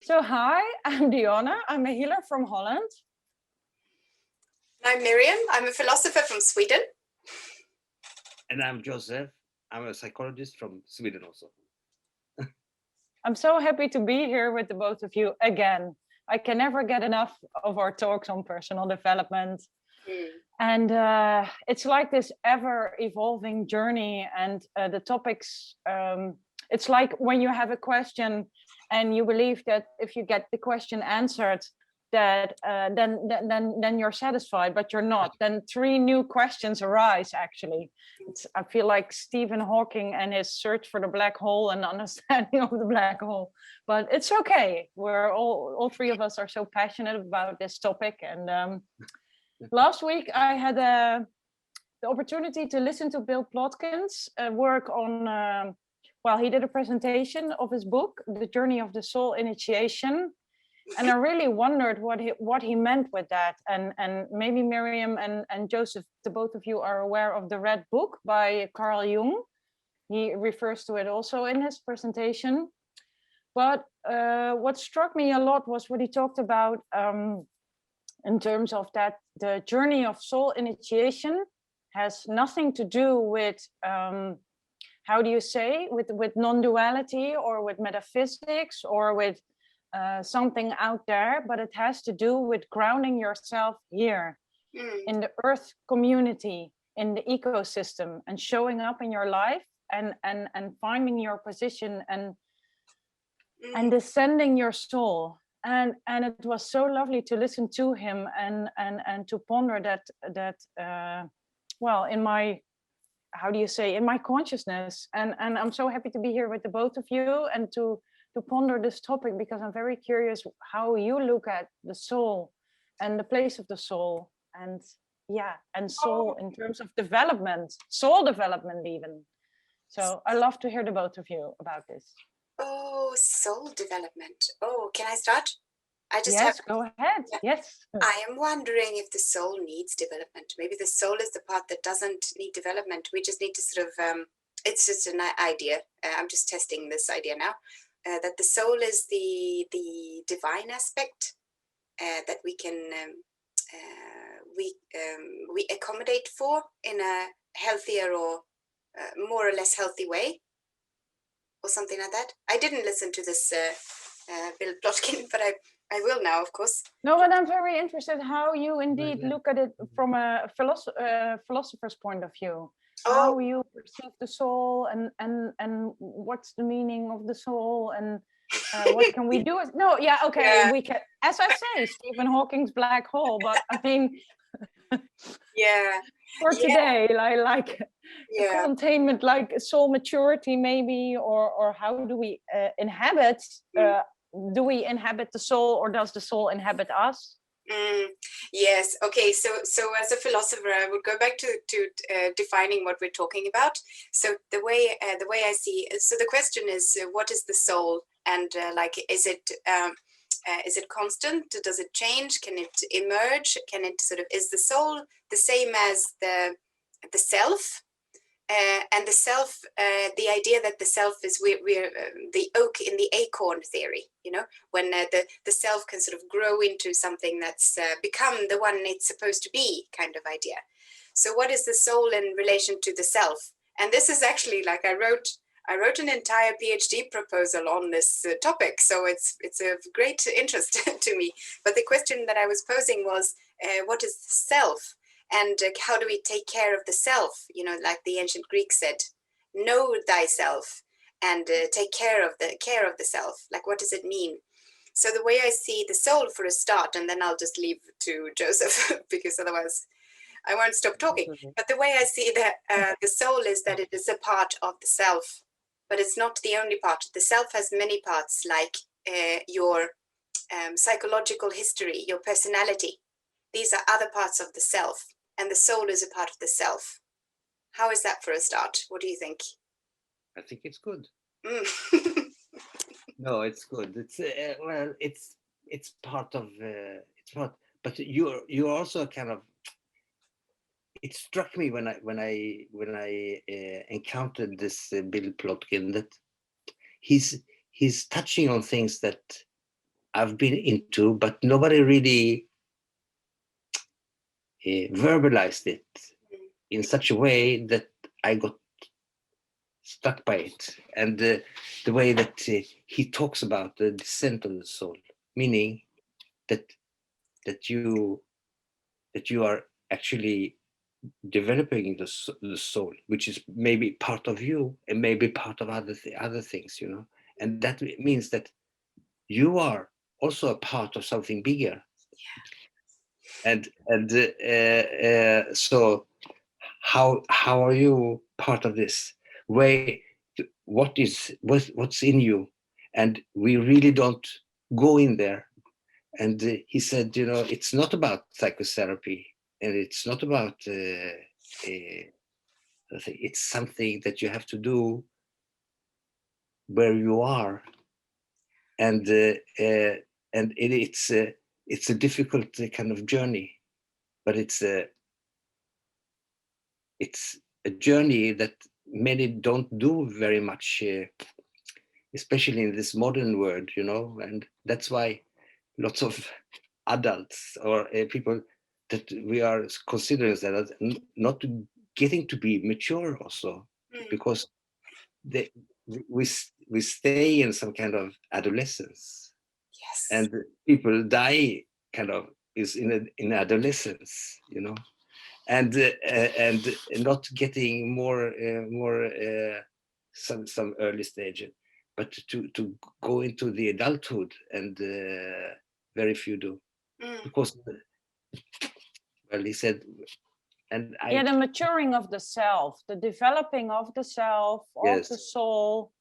So hi, I'm Dyonne. I'm a healer from Holland. I'm Miriam. I'm a philosopher from Sweden. And I'm Josef. I'm a psychologist from Sweden also. I'm so happy to be here with the both of you again. I can never get enough of our talks on personal development. And it's like this ever evolving journey, and the topics, it's like when you have a question and you believe that if you get the question answered, that then you're satisfied, but you're not. Then 3 new questions arise, actually. I feel like Stephen Hawking and his search for the black hole and understanding of the black hole. But it's okay. We're all 3 of us are so passionate about this topic. And last week I had the opportunity to listen to Bill Plotkin's work on, he did a presentation of his book, The Journey of the Soul Initiation. And I really wondered what he meant with that. And maybe Miriam and Joseph, the both of you are aware of the Red Book by Carl Jung. He refers to it also in his presentation. But what struck me a lot was what he talked about in terms of that the journey of soul initiation has nothing to do with, how do you say, with non-duality or with metaphysics or with something out there, but it has to do with grounding yourself here in the earth community, in the ecosystem, and showing up in your life and finding your position and descending your soul. And it was so lovely to listen to him and to ponder that in my, how do you say, in my consciousness. And I'm so happy to be here with the both of you and to ponder this topic, because I'm very curious how you look at the soul and the place of the soul, and soul in terms of development, soul development even. So I love to hear the both of you about this. Oh, soul development. Oh, can I start? Go ahead. Yeah. Yes. I am wondering if the soul needs development. Maybe the soul is the part that doesn't need development. We just need to sort of, it's just an idea. I'm just testing this idea now. That the soul is the divine aspect that we can we accommodate for in a healthier or more or less healthy way, or something like that. I didn't listen to this Bill Plotkin, but I will now, of course. No, but I'm very interested how you indeed look at it from a philosopher's point of view. How you perceive the soul and what's the meaning of the soul and what can we do? We can, as I say, Stephen Hawking's black hole, but I mean, for today, like containment, like soul maturity maybe, or how do we inhabit, do we inhabit the soul, or does the soul inhabit us? Yes. Okay. So as a philosopher, I would go back to defining what we're talking about. So the way I see, so the question is, what is the soul, and is it constant? Does it change? Can it emerge? Can it sort of, is the soul the same as the self? And the self, the idea that the self is we're the oak in the acorn theory, you know, when the self can sort of grow into something that's become the one it's supposed to be, kind of idea. So what is the soul in relation to the self? And this is actually, like, I wrote an entire PhD proposal on this topic, so it's of great interest to me. But the question that I was posing was, what is the self? And how do we take care of the self? You know, like the ancient Greeks said, know thyself and take care of the self. Like, what does it mean? So the way I see the soul, for a start, and then I'll just leave to Joseph because otherwise I won't stop talking. But the way I see the soul is that it is a part of the self, but it's not the only part. The self has many parts, like your psychological history, your personality. These are other parts of the self. And the soul is a part of the self. How is that for a start? What do you think? I think it's good. No, it's good. It's it's part of it's part. But you're also kind of. It struck me when I encountered this Bill Plotkin that he's touching on things that I've been into, but nobody really verbalized it in such a way that I got struck by it. And the way that he talks about the descent of the soul, meaning that you are actually developing the soul, which is maybe part of you and maybe part of other things, you know. And that means that you are also a part of something bigger. And so how are you part of this? What's in you? And we really don't go in there. And he said, you know, it's not about psychotherapy, and it's not about it's something that you have to do where you are. And it's a difficult kind of journey, but it's a journey that many don't do very much, especially in this modern world, you know. And that's why lots of adults or people that we are considering that as not getting to be mature also, because we stay in some kind of adolescence. Yes. And people die kind of is in adolescence, you know. And not getting more some early stage, but to go into the adulthood, and very few do, because well, he said, and Yeah, the maturing of the self, the developing of the self, yes, of the soul,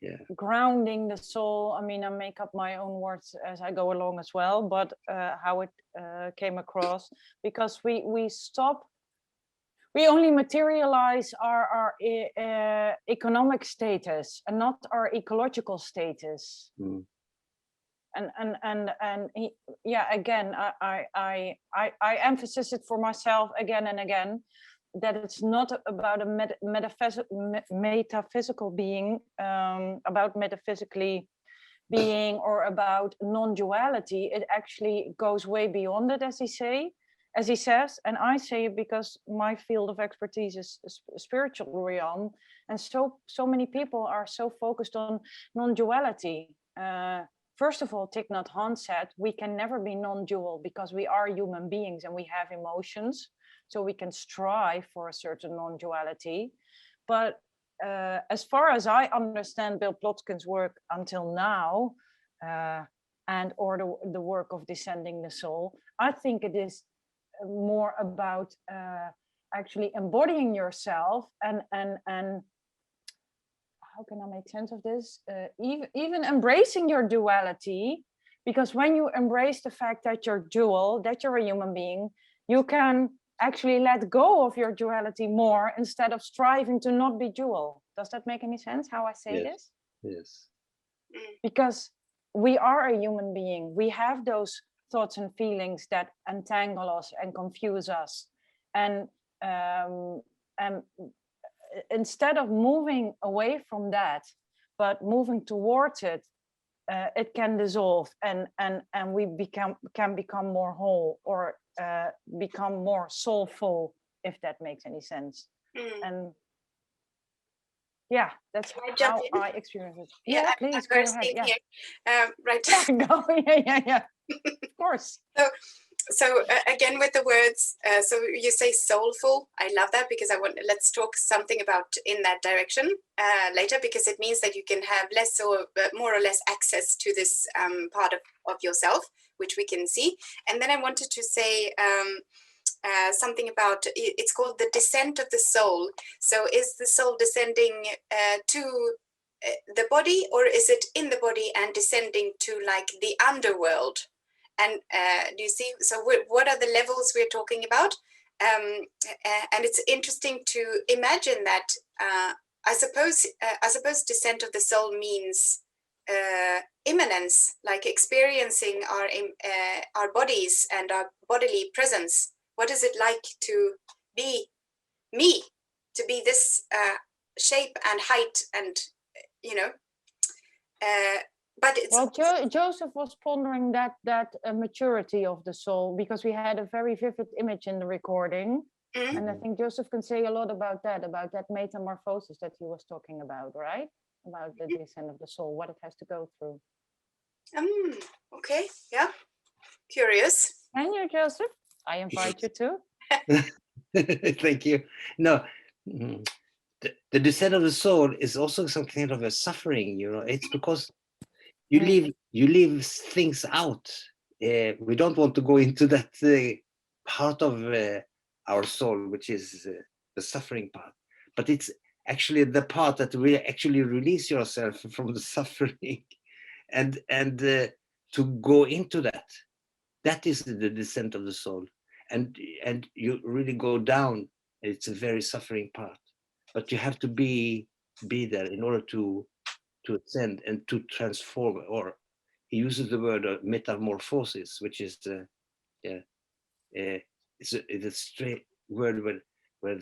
yeah, grounding the soul. I mean, I make up my own words as I go along as well, but how it came across, because we stop, we only materialize our economic status and not our ecological status. And yeah, again, I emphasize it for myself again and again, that it's not about a metaphysical being, about metaphysically being, or about non-duality. It actually goes way beyond it, as he says, and I say it because my field of expertise is spiritual realm, and so many people are so focused on non-duality. First of all, Thich Nhat Hanh said, we can never be non-dual because we are human beings and we have emotions. So we can strive for a certain non-duality. But as far as I understand Bill Plotkin's work until now, and or the work of Descending the Soul, I think it is more about actually embodying yourself and how can I make sense of this? Even embracing your duality, because when you embrace the fact that you're dual, that you're a human being, you can actually let go of your duality more instead of striving to not be dual. Does that make any sense how I say this? Yes. Because we are a human being. We have those thoughts and feelings that entangle us and confuse us. And instead of moving away from that, but moving towards it, it can dissolve, and we can become more whole, or become more soulful, if that makes any sense. And yeah, that's how I experience it. Yeah, please go ahead. Yeah, right. Yeah, go. Yeah. Of course. So again, with the words, so you say soulful. I love that, because let's talk something about in that direction later, because it means that you can have less or more or less access to this part of yourself, which we can see. And then I wanted to say something about, it's called the descent of the soul. So is the soul descending to the body, or is it in the body and descending to like the underworld? And do you see, so what are the levels we're talking about? And it's interesting to imagine that I suppose descent of the soul means immanence, like experiencing our bodies and our bodily presence. What is it like to be me, to be this shape and height, and But it's Well, Joseph was pondering that maturity of the soul, because we had a very vivid image in the recording. Mhm. And I think Joseph can say a lot about that metamorphosis that he was talking about, right? About the descent of the soul, what it has to go through. Okay, yeah, curious. Can you, Joseph? I invite you to. Thank you. No, the descent of the soul is also some kind of a suffering. It's because you leave things out. We don't want to go into that part of our soul, which is the suffering part. But it's actually the part that will actually release yourself from the suffering, and to go into that. That is the descent of the soul, and you really go down. It's a very suffering part, but you have to be there in order to ascend and to transform. Or he uses the word metamorphosis, which is it's a straight word where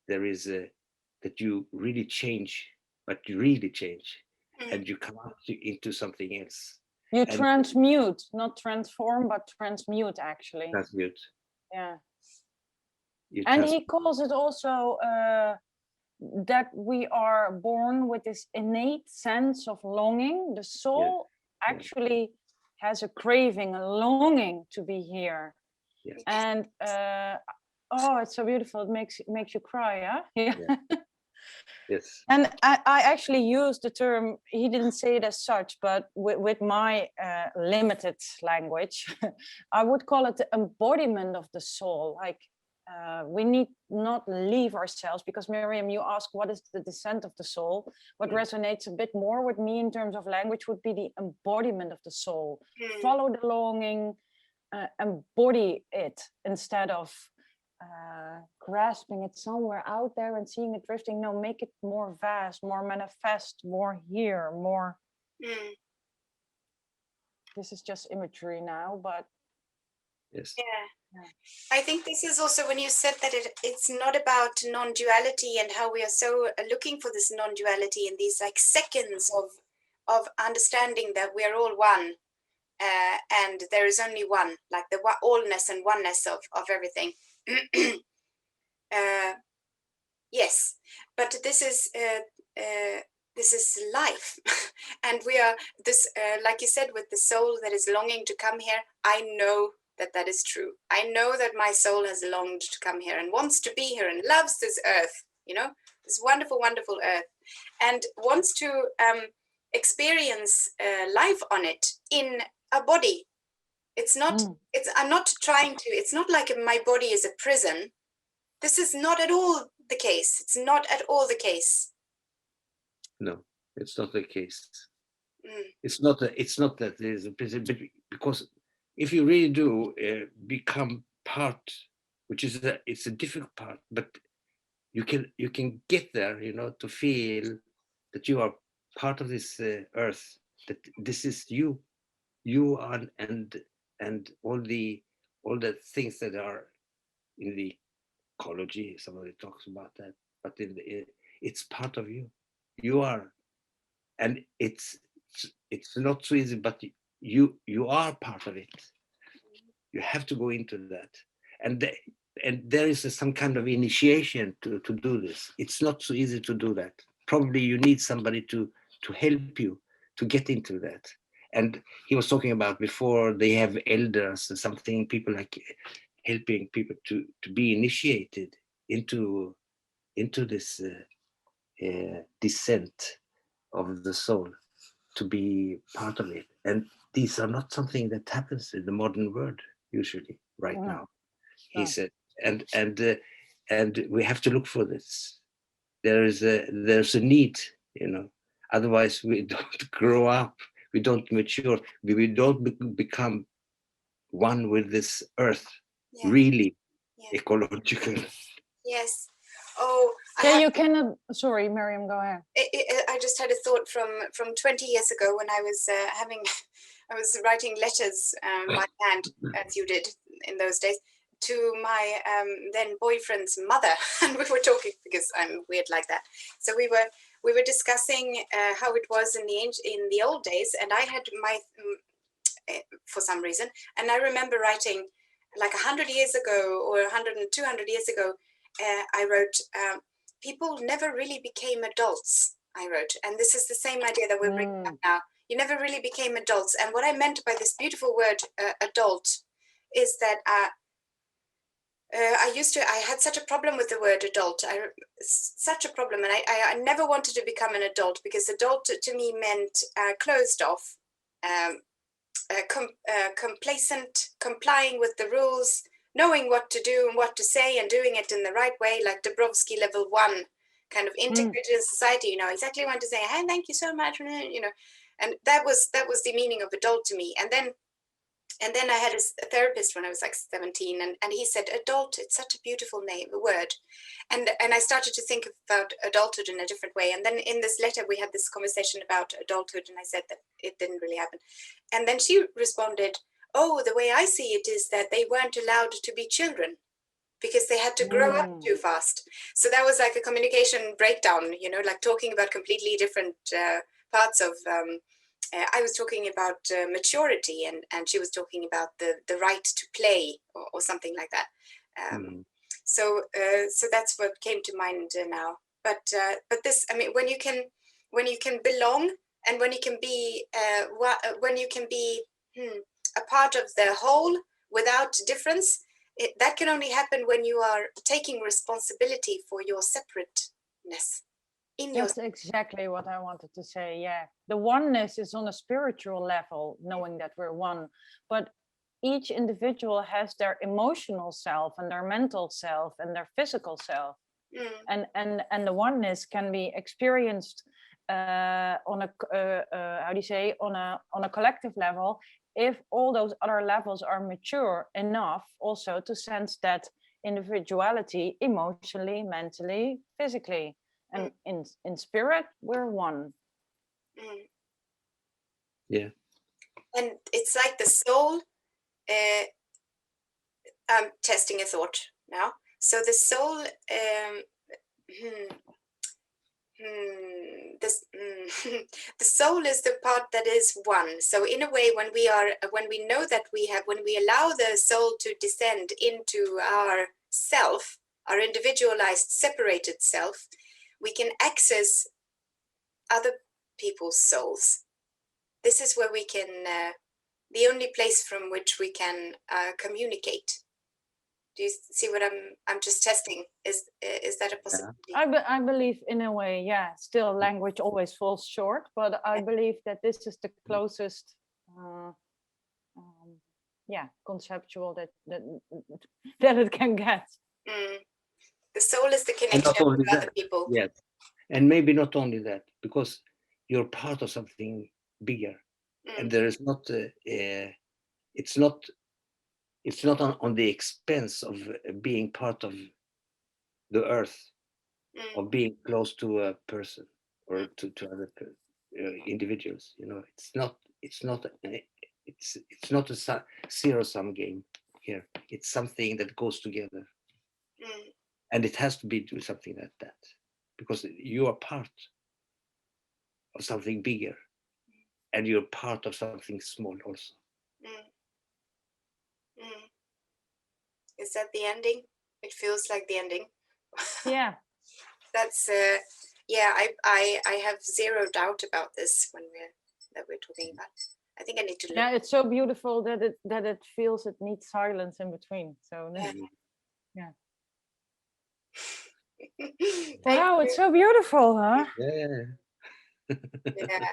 there is that you really change, but you really change, and you come out into something else. You And transmute, not transform, but transmute, actually. transmute. Yeah. You And he calls it also that we are born with this innate sense of longing. The soul actually has a craving, a longing to be here. Yes. And oh, it's so beautiful. It makes you cry, huh? Yeah. Yes. And I actually used the term, he didn't say it as such, but with my limited language, I would call it the embodiment of the soul. Like we need not leave ourselves, because Miriam, you asked what is the descent of the soul. What resonates a bit more with me in terms of language would be the embodiment of the soul. Follow the longing, embody it instead of grasping it somewhere out there and seeing it drifting. No, make it more vast, more manifest, more here, more. This is just imagery now, but yes. Yeah. I think this is also when you said that it's not about non-duality and how we are so looking for this non-duality in these like seconds of understanding that we are all one, and there is only one, like the allness and oneness of everything. Yes, but this is life, and we are this, like you said, with the soul that is longing to come here. I know that is true. I know that my soul has longed to come here and wants to be here and loves this earth, this wonderful, wonderful earth, and wants to experience life on it in a body. It's not. I'm not trying to. It's not like my body is a prison. This is not at all the case. It's not at all the case. No, it's not the case. It's not that there's a prison, but because if you really do become part, which is it's a difficult part, but you can get there, to feel that you are part of this earth, that this is you are, and all the things that are in the ecology. Somebody talks about that, but it's part of you. You are, and it's not so easy, but you are part of it. You have to go into that, and there is some kind of initiation to do this. It's not so easy to do that. Probably you need somebody to help you to get into that. And he was talking about before they have elders and something, people like helping people to be initiated into this descent of the soul, to be part of it. And these are not something that happens in the modern world usually right now. He said, and we have to look for this. There's a need, otherwise we don't grow up, we don't mature, we don't become one with this earth, really ecological. Yes. Oh, you cannot. Sorry, Miriam, go ahead. I just had a thought from 20 years ago when I was I was writing letters by hand, as you did in those days, to my then boyfriend's mother, and we were talking, because I'm weird like that. So we we were discussing how it was in the old days, and I had my for some reason, and I remember writing like 100 years ago or 100 and 200 years ago. I wrote, people never really became adults. I wrote, and this is the same idea that we're bringing up now. You never really became adults, and what I meant by this beautiful word adult is that I had such a problem with the word adult. Such a problem, and I never wanted to become an adult, because adult to me meant closed off, complacent, complying with the rules, knowing what to do and what to say, and doing it in the right way, like Dabrowski level 1, kind of integrated in society. You know exactly what to say. Hey, thank you so much. You know, and that was the meaning of adult to me. And then I had a therapist when I was like 17, and he said, adult, it's such a beautiful word. And I started to think about adulthood in a different way. And then in this letter, we had this conversation about adulthood, and I said that it didn't really happen. And then she responded, oh, the way I see it is that they weren't allowed to be children because they had to grow up too fast. So that was like a communication breakdown, you know, like talking about completely different parts of I was talking about maturity, and she was talking about the right to play, or something like that. So that's what came to mind now. But this, I mean, when you can belong, and when you can be a part of the whole without difference, that can only happen when you are taking responsibility for your separateness. That's exactly what I wanted to say. Yeah, the oneness is on a spiritual level, knowing that we're one, but each individual has their emotional self and their mental self and their physical self. And the oneness can be experienced on a how do you say, on a collective level, if all those other levels are mature enough also to sense that individuality emotionally, mentally, physically. And in spirit, we're one. Yeah. And it's like the soul, I'm testing a thought now. So the soul, the soul is the part that is one. So in a way, when we know that when we allow the soul to descend into our self, our individualized, separated self, we can access other people's souls. This is where we can, the only place from which we can communicate. Do you see what I'm just testing? Is that a possibility? I believe in a way, yeah. Still, language always falls short, but I believe that this is the closest, conceptual that it can get. The soul is the connection with other people. Yes, and maybe not only that, because you're part of something bigger, and there is not. It's not on the expense of being part of the earth, or being close to a person or to other individuals. You know, it's not a zero-sum game here. It's something that goes together, and it has to be do something like that, because you are part of something bigger, and you're part of something small also. Is that the ending? It feels like the ending. Yeah. That's I have zero doubt about this when we're talking about. I think I need to look. Yeah, it's so beautiful that it feels it needs silence in between. So yeah. Wow, it's so beautiful, huh? Yeah. Yeah.